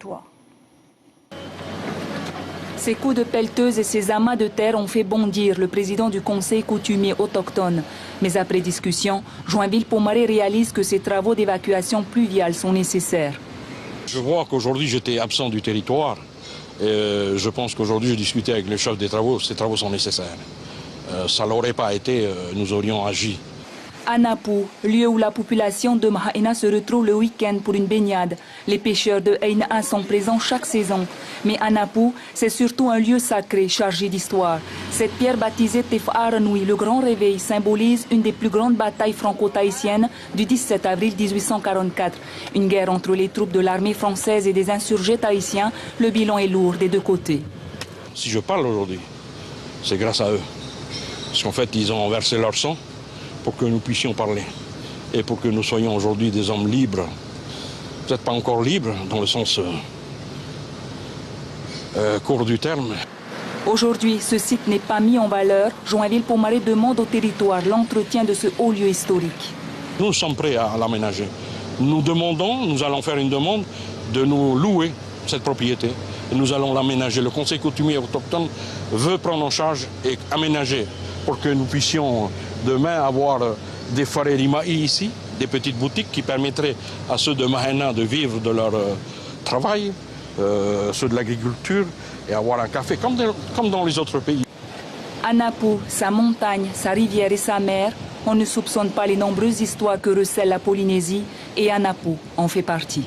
trottoir. Ces coups de pelleteuse et ces amas de terre ont fait bondir le président du conseil coutumier autochtone. Mais après discussion, Joinville-Pomaré réalise que ces travaux d'évacuation pluviale sont nécessaires. Je vois qu'aujourd'hui j'étais absent du territoire. Et je pense qu'aujourd'hui je discutais avec le chef des travaux, ces travaux sont nécessaires. Ça ne l'aurait pas été, nous aurions agi. À Napu, lieu où la population de Mahaina se retrouve le week-end pour une baignade. Les pêcheurs de Haina sont présents chaque saison. Mais à Napu, c'est surtout un lieu sacré chargé d'histoire. Cette pierre baptisée Tef'aranui, le grand réveil, symbolise une des plus grandes batailles franco-tahitiennes du 17 avril 1844. Une guerre entre les troupes de l'armée française et des insurgés tahitiens. Le bilan est lourd des deux côtés. Si je parle aujourd'hui, c'est grâce à eux. Parce qu'en fait, ils ont versé leur sang pour que nous puissions parler et pour que nous soyons aujourd'hui des hommes libres. Peut-être pas encore libres dans le sens court du terme. Aujourd'hui, ce site n'est pas mis en valeur. Joinville-Pomaré demande au territoire l'entretien de ce haut lieu historique. Nous sommes prêts à l'aménager. Nous allons faire une demande de nous louer cette propriété. Et nous allons l'aménager. Le conseil coutumier autochtone veut prendre en charge et aménager pour que nous puissions demain avoir des forêts Rima'i ici, des petites boutiques qui permettraient à ceux de Mahaina de vivre de leur travail, ceux de l'agriculture, et avoir un café comme dans les autres pays. À Napu, sa montagne, sa rivière et sa mer, on ne soupçonne pas les nombreuses histoires que recèle la Polynésie, et à Napu en fait partie.